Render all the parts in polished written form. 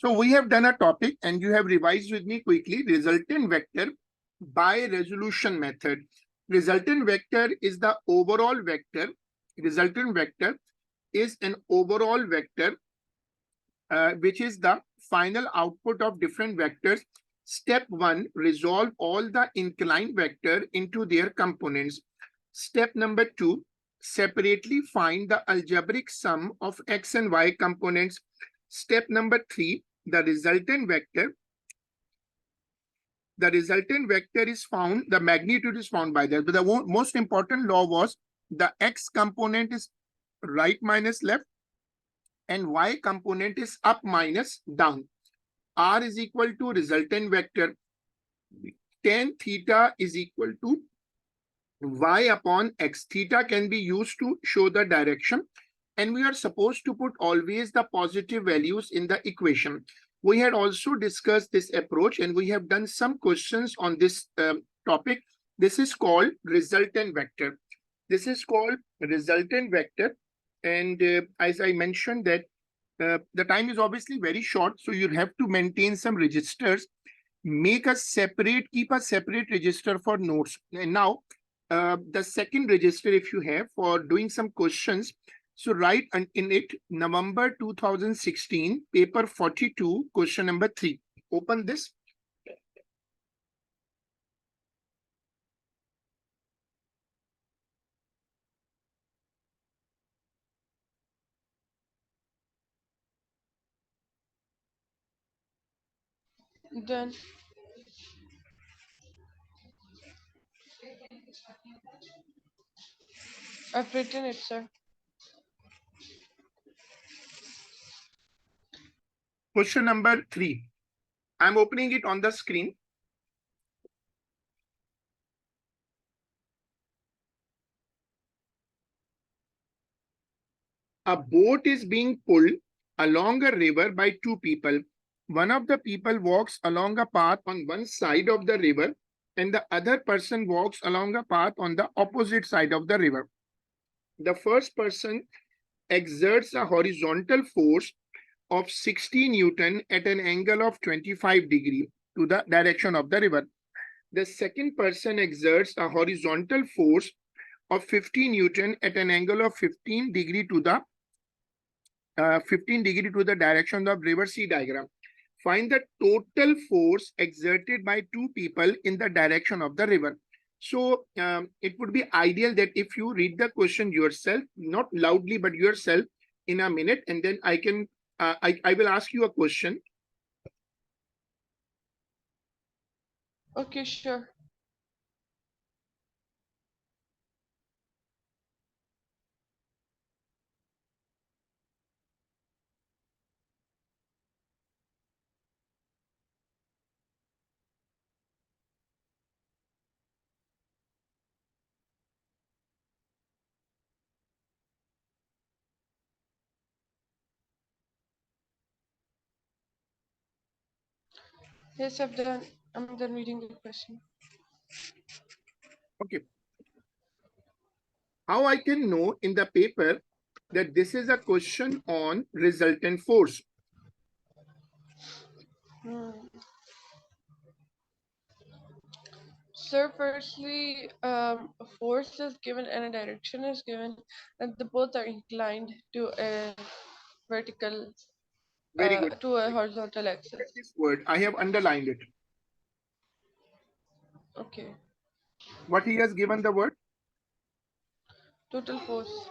So we have done a topic and you have revised with me quickly resultant vector by resolution method. Resultant vector is the overall vector. Resultant vector is an overall vector which is the final output of different vectors. Step 1, resolve all the inclined vector into their components. Step number 2, separately find the algebraic sum of x and y components. Step number 3, the resultant vector is found, the magnitude is found by that. But the most important law was the x component is right minus left and y component is up minus down. R is equal to resultant vector. Tan theta is equal to y upon x. Theta can be used to show the direction, and we are supposed to put always the positive values in the equation. We had also discussed this approach and we have done some questions on this topic. This is called resultant vector. This is called resultant vector. And as I mentioned that the time is obviously very short, so you have to maintain some registers. Keep a separate register for notes. And now the second register, if you have for doing some questions, so write in it November 2016, paper 42, question number 3. Open this. Done. I've written it, sir. Question number 3. I'm opening it on the screen. A boat is being pulled along a river by two people. One of the people walks along a path on one side of the river and the other person walks along a path on the opposite side of the river. The first person exerts a horizontal force of 60 Newton at an angle of 25 degree to the direction of the river. The second person exerts a horizontal force of 50 Newton at an angle of 15 degree to the direction of river C diagram. Find the total force exerted by two people in the direction of the river. So it would be ideal that if you read the question yourself, not loudly, but yourself in a minute, and then I can, I will ask you a question. Okay, sure. Yes, I've done. I'm done reading the question. Okay. How I can know in the paper that this is a question on resultant force? Sir, firstly, a force is given and a direction is given, and the both are inclined to a vertical, Very good. to a horizontal axis. This word, I have underlined it. Okay. What he has given the word? Total force.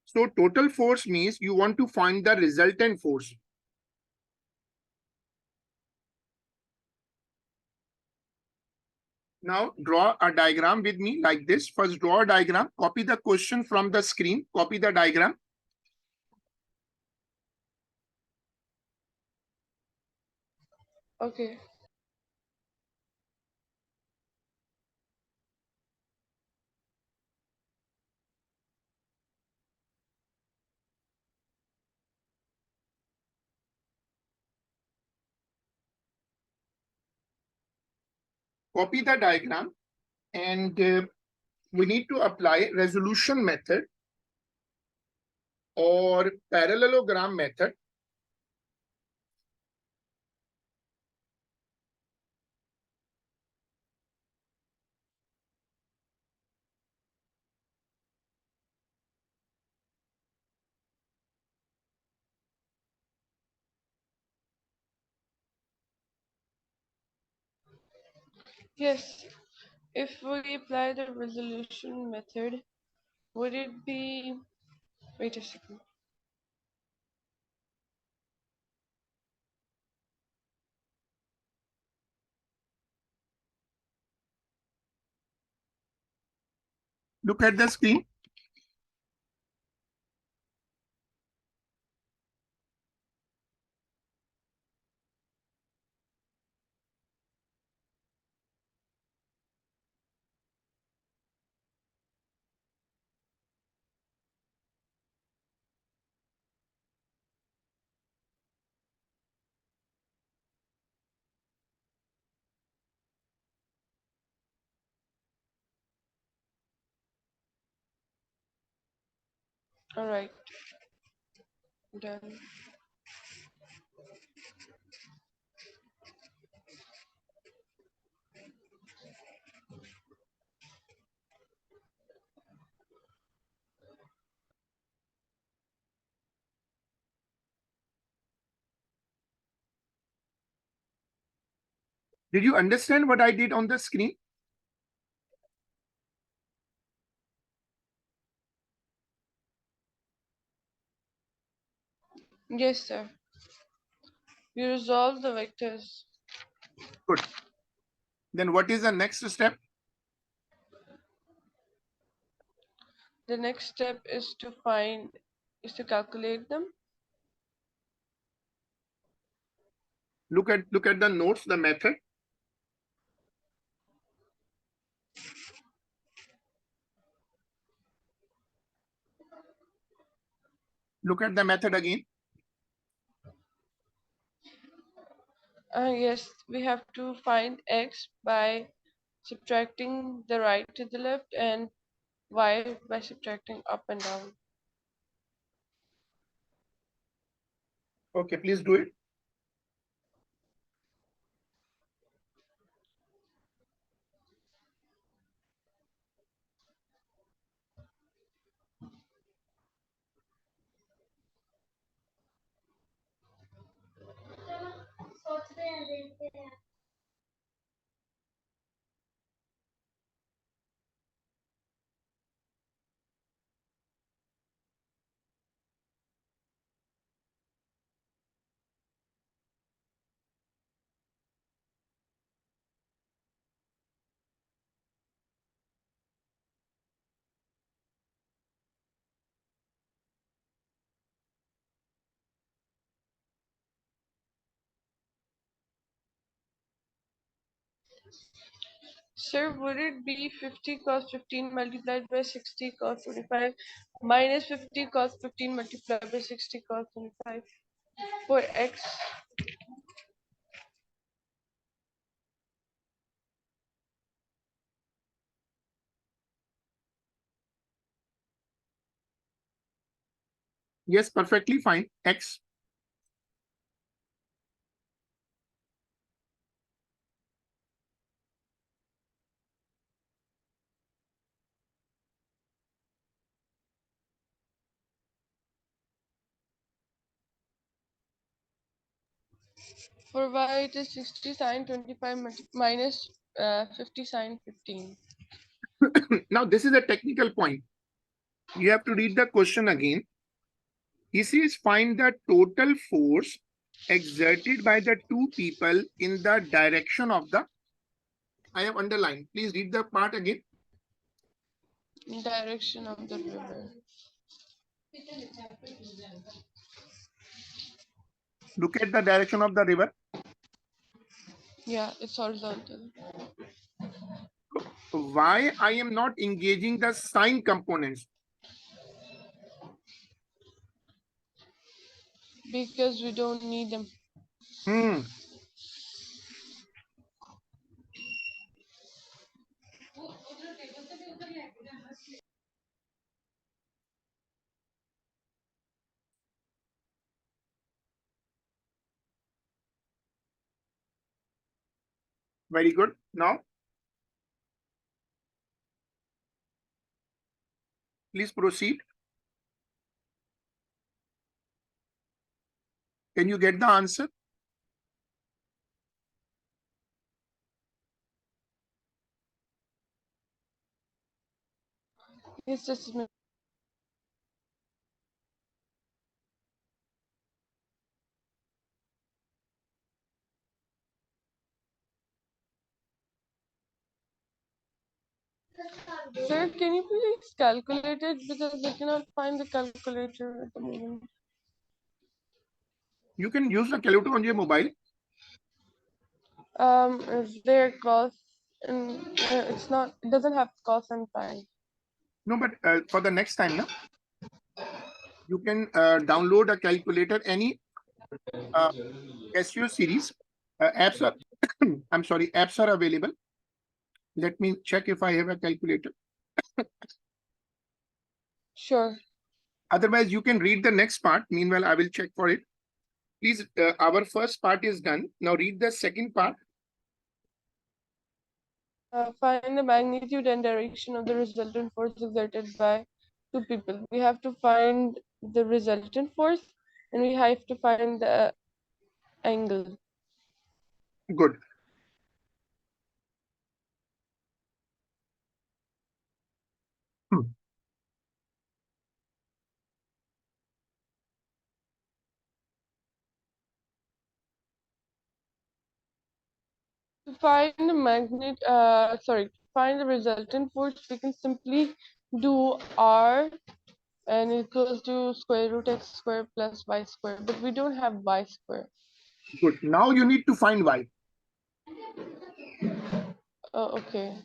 So total force means you want to find the resultant force. Now draw a diagram with me like this. First draw a diagram, copy the question from the screen, copy the diagram. Okay. Copy the diagram And we need to apply resolution method or parallelogram method. Yes, if we apply the resolution method, would it be, wait a second. Look at the screen. All right, done. Did you understand what I did on the screen? Yes, sir. We resolve the vectors. Good. Then what is the next step? The next step is to calculate them. Look at the notes, the method. Look at the method again. Yes, we have to find x by subtracting the right to the left and y by subtracting up and down. Okay, please do it. Sir, would it be 50 cos 15 multiplied by 60 cos 25 minus 50 cos 15 multiplied by 60 cos 25 for x? Yes, perfectly fine. X. For y, it is 60 sine 25 minus 50 sine 15. Now, this is a technical point. You have to read the question again. He says find the total force exerted by the two people in the direction of the, I have underlined. Please read the part again. Direction of the river. Look at the direction of the river. Yeah, it's horizontal. Why I am not engaging the sign components? Because we don't need them. Very good. Now, please proceed. Can you get the answer? Yes, just a minute. Sir, can you please calculate it because I cannot find the calculator at the moment. You can use the calculator on your mobile. Is there cost and it's not. It doesn't have cost and time. No, but for the next time, no, you can download a calculator. Any SEO series apps are. I'm sorry, apps are available. Let me check if I have a calculator. Sure. Otherwise, you can read the next part. Meanwhile, I will check for it. Please, our first part is done. Now read the second part. Find the magnitude and direction of the resultant force exerted by two people. We have to find the resultant force and we have to find the angle. Good. To find the find the resultant force, we can simply do R and equals to square root x square plus y square, but we don't have y square. Good. Now you need to find y. Okay.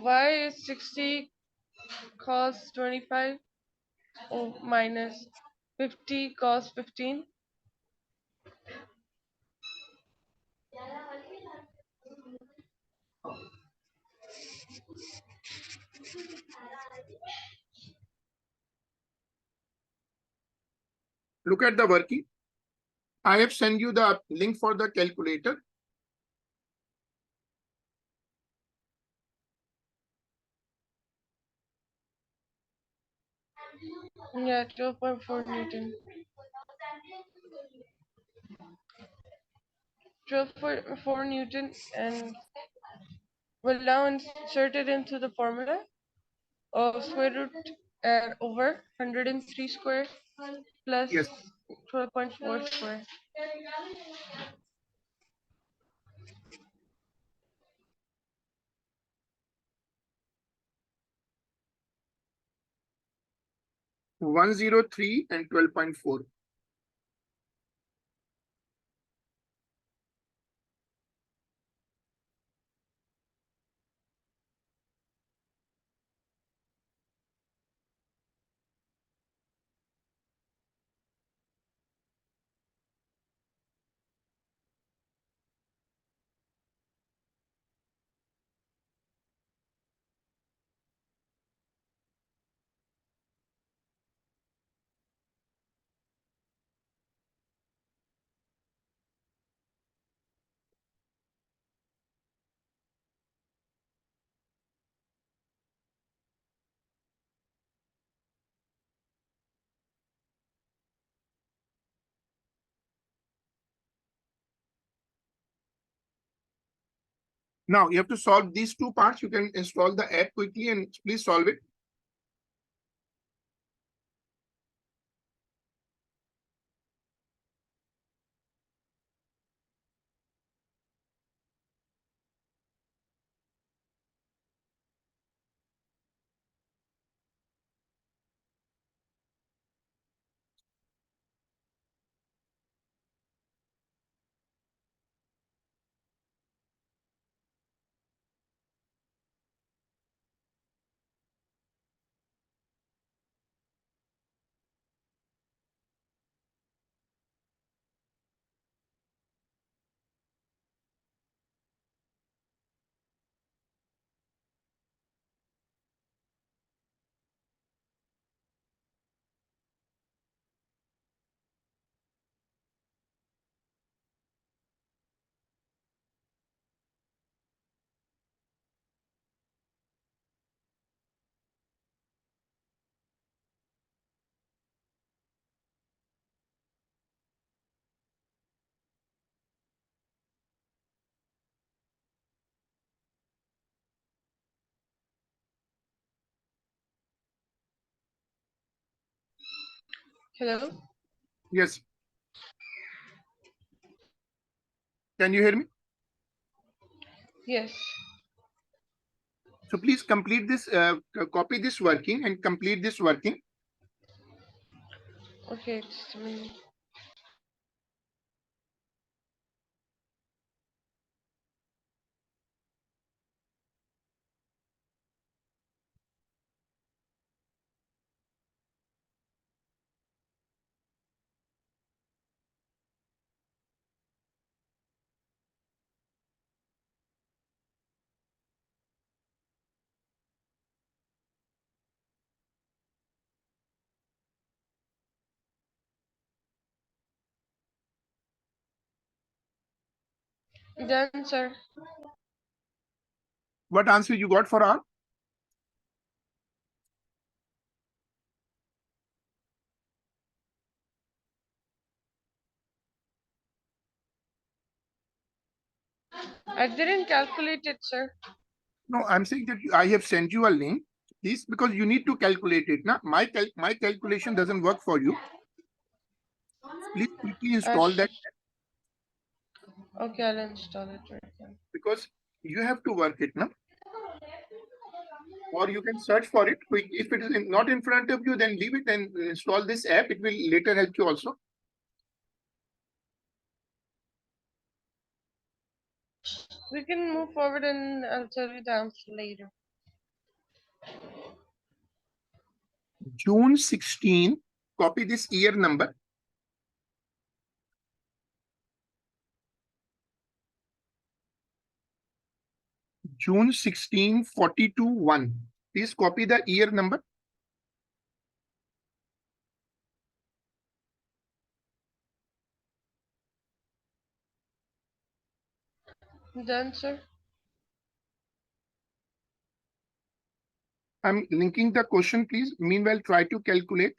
Y is 60 cos 25 minus 50 cos 15. Look at the working. I have sent you the link for the calculator. Yeah, 12.4 Newton. 12.4 Newton, and we'll now insert it into the formula of square root over 103 square plus Yes. 12.4 square. 103 and 12.4. Now you have to solve these two parts. You can install the app quickly and please solve it. Hello? Yes. Can you hear me? Yes. So please complete this, copy this working and complete this working. Okay, just a minute. Done, sir. What answer you got for R? I didn't calculate it, sir. No, I'm saying that I have sent you a link. Please, because you need to calculate it. Now, my calculation doesn't work for you. Please quickly install that Okay, I'll install it right now. because you have to work it now. Or you can search for it. If it is not in front of you, then leave it and install this app. It will later help you also. We can move forward and I'll tell you the answer later. June 16, copy this year number. June 16, 42, 1. Please copy the year number. Done, sir. I'm linking the question, please. Meanwhile, try to calculate.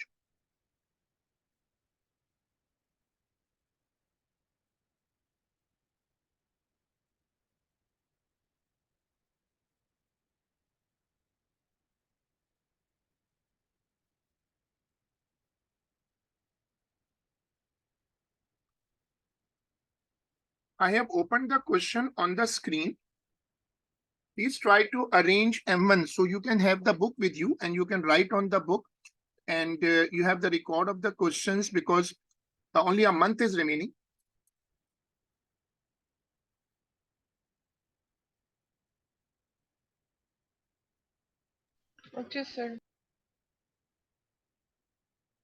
I have opened the question on the screen. Please try to arrange M1 so you can have the book with you and you can write on the book and you have the record of the questions because only a month is remaining. Okay, sir.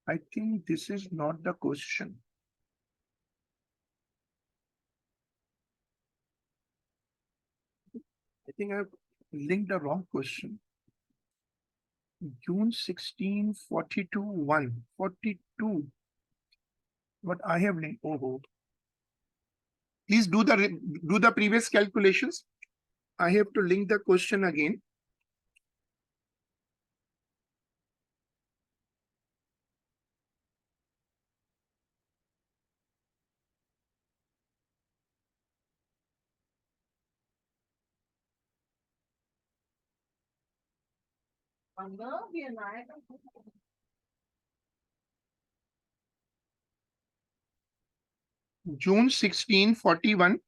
I think this is not the question. I think I've linked the wrong question. June 16, 42, 1, 42. What I have linked. Oh, please do the previous calculations. I have to link the question again. June 16, 41.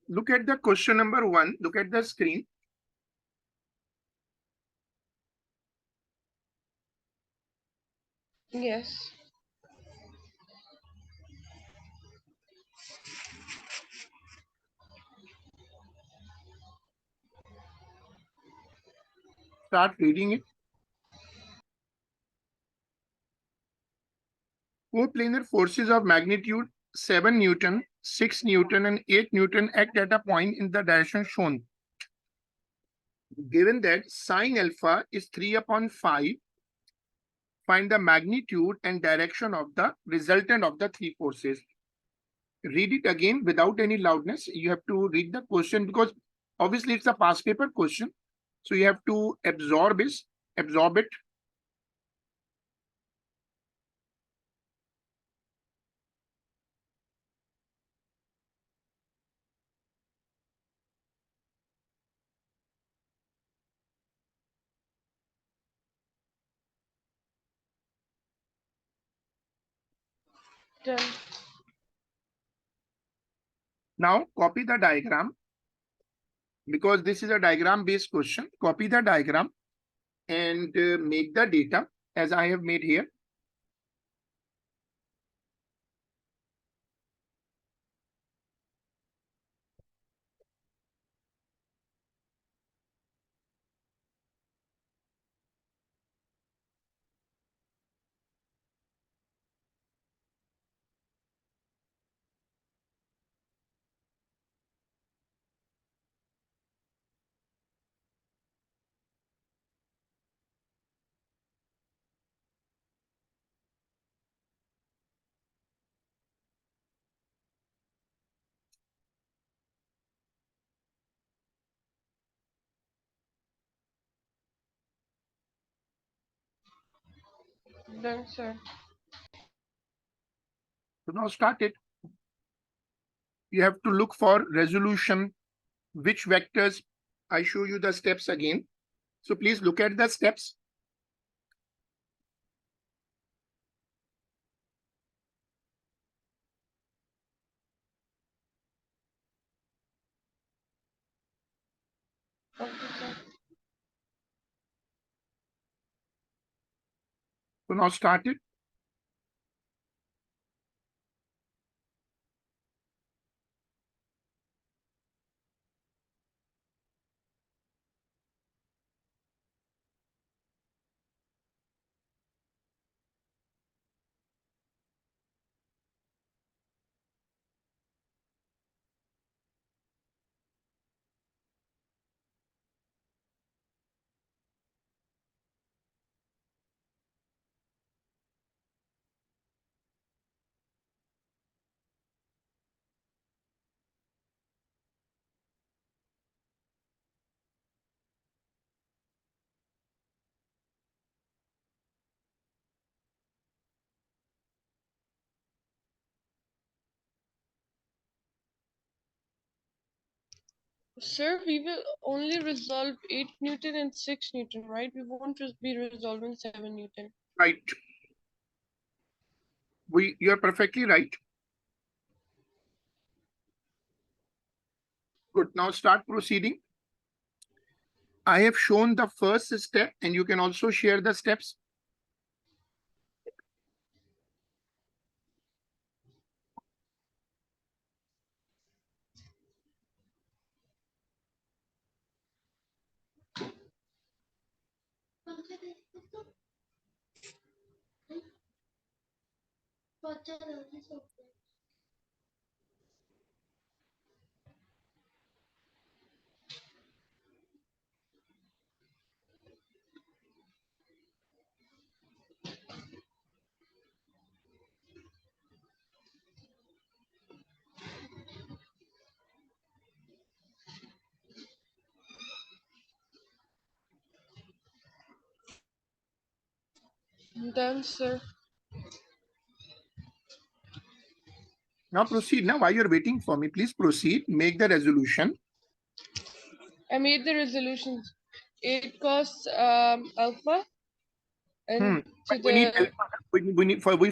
Look at the question number 1. Look at the screen. Yes. Start reading it. Coplanar forces of magnitude 7 Newton, 6 Newton, and 8 Newton act at a point in the direction shown. Given that sine alpha is 3 upon 5, find the magnitude and direction of the resultant of the three forces. Read it again without any loudness. You have to read the question because obviously it's a past paper question. So you have to absorb it. Done. Now copy the diagram because this is a diagram based question. Copy the diagram and make the data as I have made here. Done, sir. So now start it. You have to look for resolution, which vectors. I show you the steps again. So please look at the steps. Okay, sir. So now start it. Sir, we will only resolve 8 Newton and 6 Newton, right? We won't be resolving 7 Newton. Right. You're perfectly right. Good. Now start proceeding. I have shown the first step and you can also share the steps. Done, sir. Now proceed. Now while you're waiting for me, please proceed. Make the resolution. I made the resolutions. 8 cos alpha and to But we need the alpha. We need for we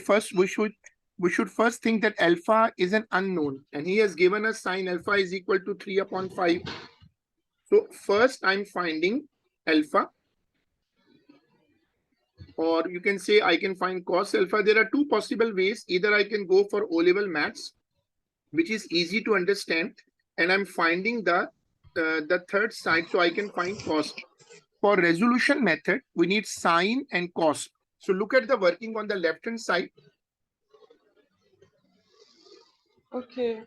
should first think that alpha is an unknown and he has given us sine alpha is equal to 3 upon 5. So first I'm finding alpha, or you can say I can find cos alpha. There are two possible ways. Either I can go for O-level maths, which is easy to understand, and I'm finding the third side, so I can find cos. For resolution method, we need sine and cos. So look at the working on the left hand side. okay.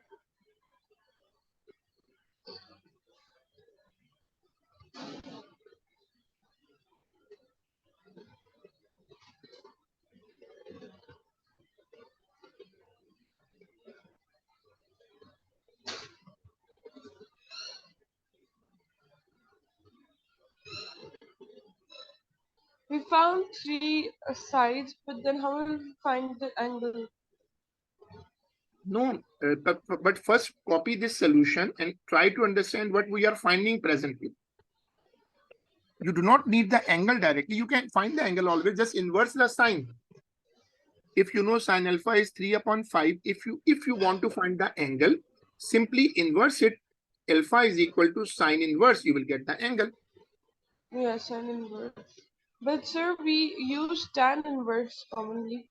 We found three sides, but then how will we find the angle? No, but first copy this solution and try to understand what we are finding presently. You do not need the angle directly. You can find the angle always, just inverse the sign. If you know sin alpha is 3 upon 5, if you want to find the angle, simply inverse it. Alpha is equal to sine inverse. You will get the angle. Yes, and inverse. But sir, we use tan inverse commonly.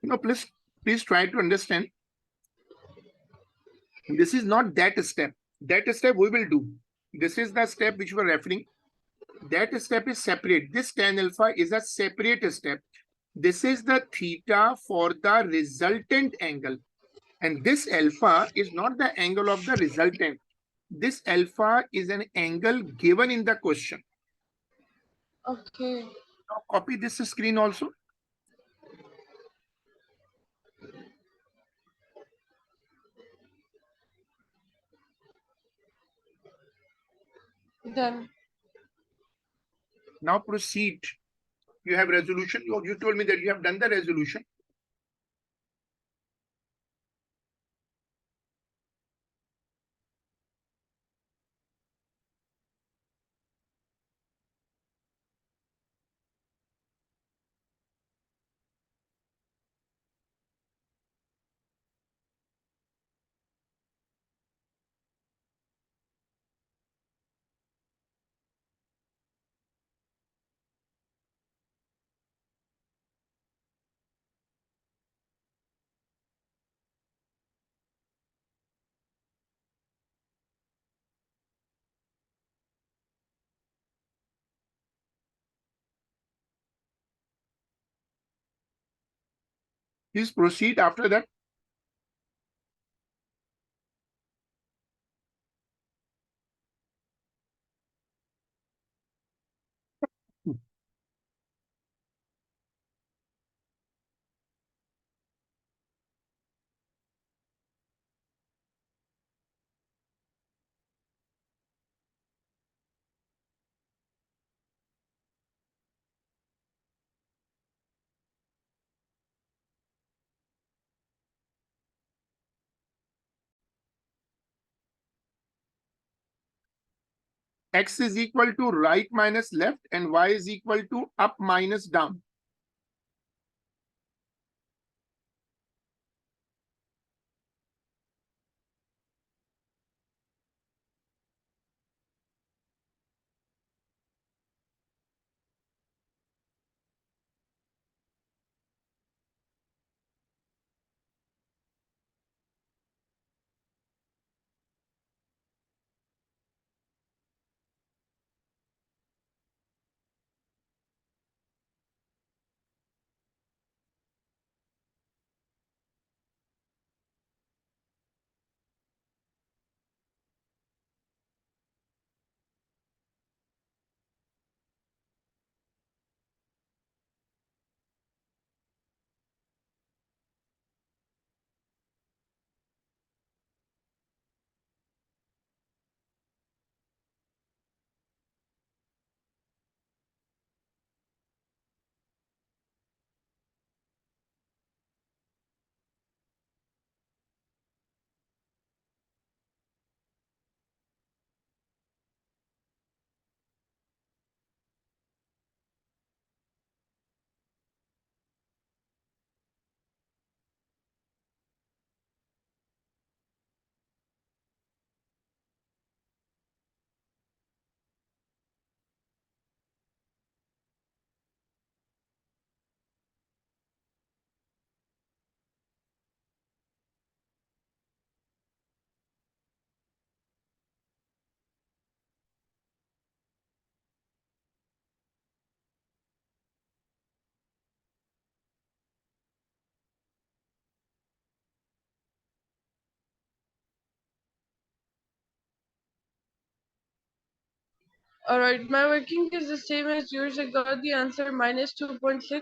Now, please try to understand. This is not that step. That step we will do. This is the step which we are referring. That step is separate. This tan alpha is a separate step. This is the theta for the resultant angle. And this alpha is not the angle of the resultant. This alpha is an angle given in the question. Okay. Now copy this screen also. Then Now proceed. You have resolution. You told me that you have done the resolution. Please proceed after that. X is equal to right minus left and Y is equal to up minus down. alright, my working is the same as yours. I got the answer minus 2.6,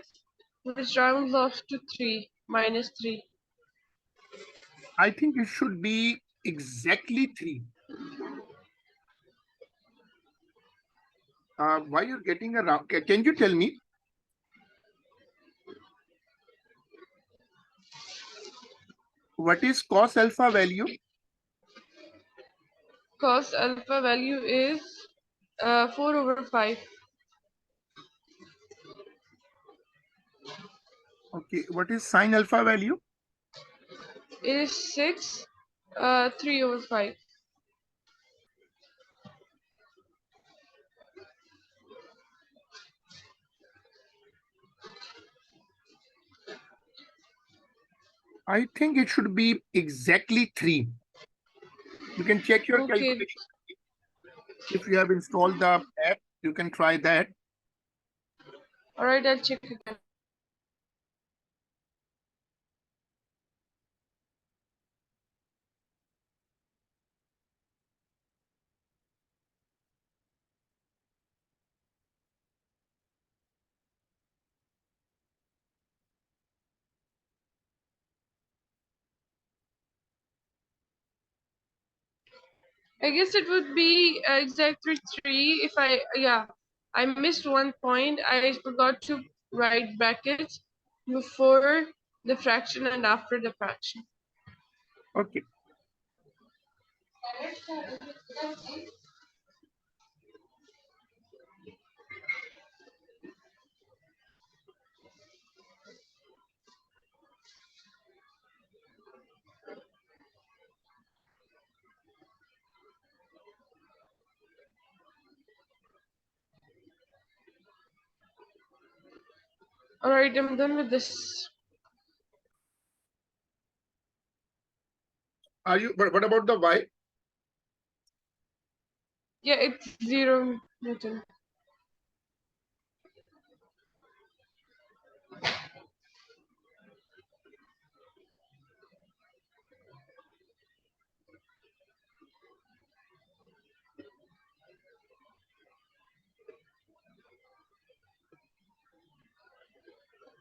which rounds off to 3, minus 3. I think it should be exactly 3. Why you're getting around? Can you tell me what is cos alpha value? Cos alpha value is 4/5. Okay, what is sin alpha value? It is 6 3/5. I think it should be exactly 3. You can check your Okay, calculation. If you have installed the app, you can try that. alright, I'll check again. I guess it would be exactly 3 if I missed one point. I forgot to write brackets before the fraction and after the fraction. Okay. Alright, I'm done with this. Are you? What about the y? Yeah, it's 0 Newton.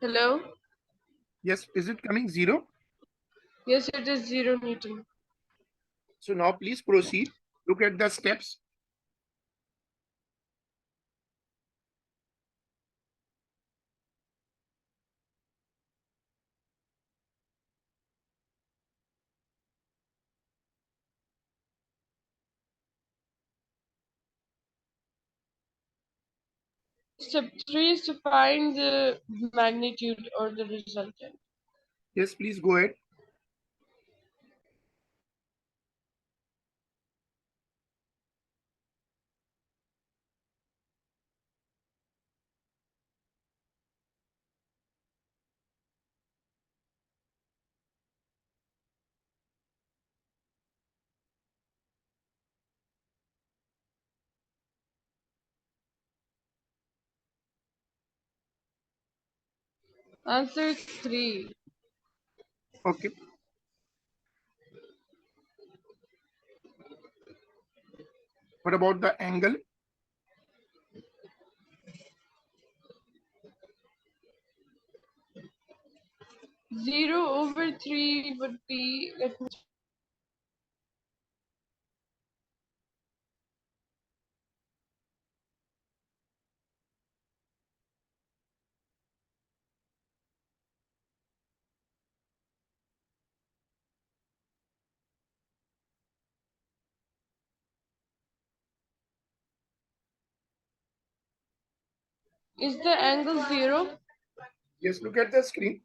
Hello? Yes. Is it coming 0? Yes, it is 0 Newton. So now please proceed. Look at the steps. Step 3 is to find the magnitude or the resultant. Yes, please go ahead. Answer is 3. Okay. What about the angle? 0/3 would be, let me. Is the angle 0? Yes, look at the screen.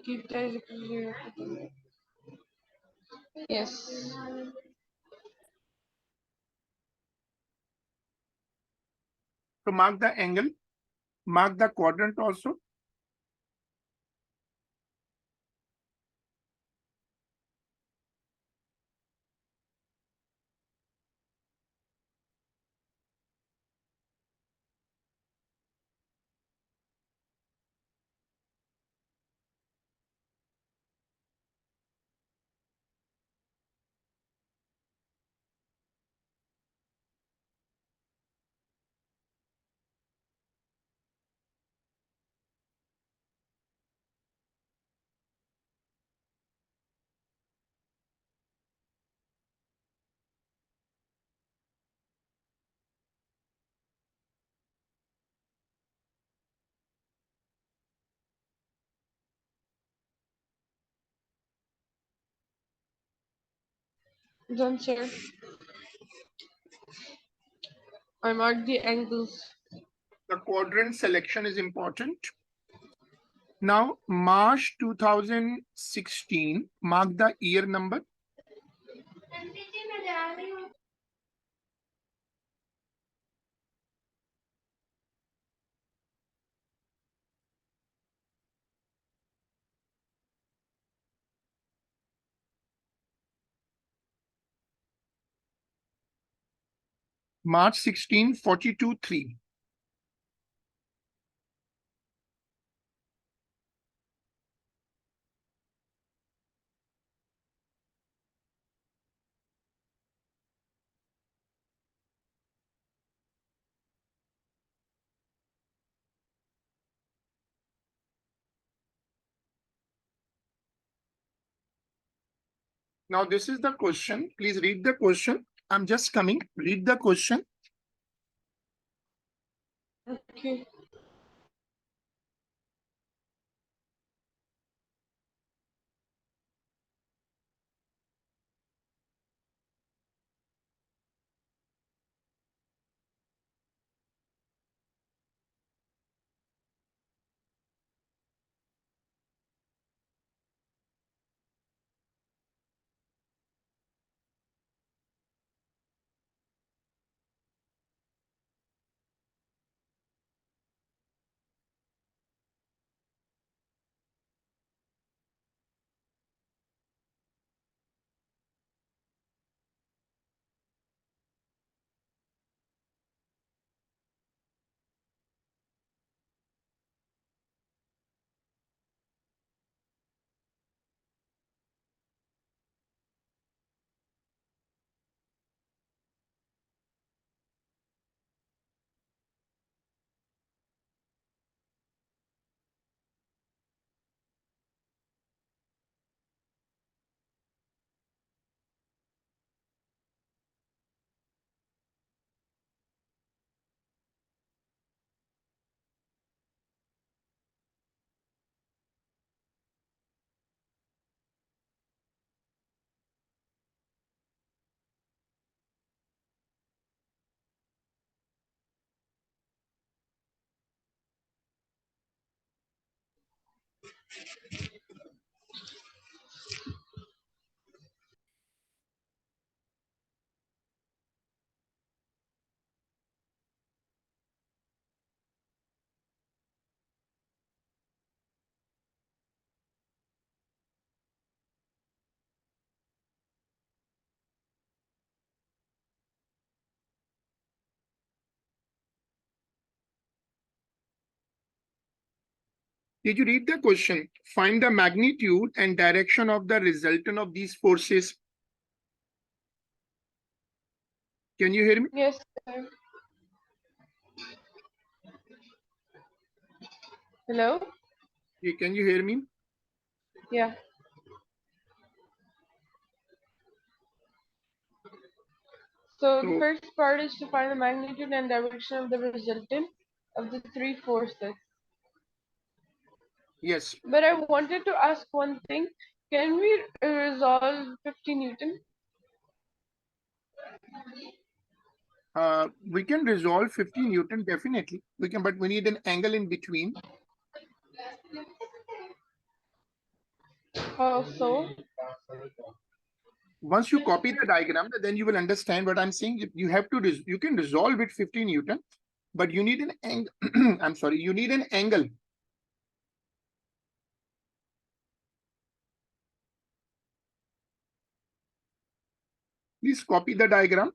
Theta is equal to 0. Yes. So mark the angle. Mark the quadrant also. Done, sir. I marked the angles. The quadrant selection is important. Now, March 2016, mark the year number. March 16, 42.3. Now, this is the question. Please read the question. I'm just coming. Read the question. Okay. Did you read the question? Find the magnitude and direction of the resultant of these forces. Can you hear me? Yes, sir. Hello? Can you hear me? Yeah. So the So, first part is to find the magnitude and direction of the resultant of the three forces. yes, But I wanted to ask one thing. Can we resolve 50 Newton? we can resolve 50 Newton definitely. We can, but we need an angle in between. How so? Once you copy the diagram, then you will understand what I'm saying. You have to, you can resolve it 50 Newton, but you need an angle. I'm sorry, you need an angle. Please copy the diagram.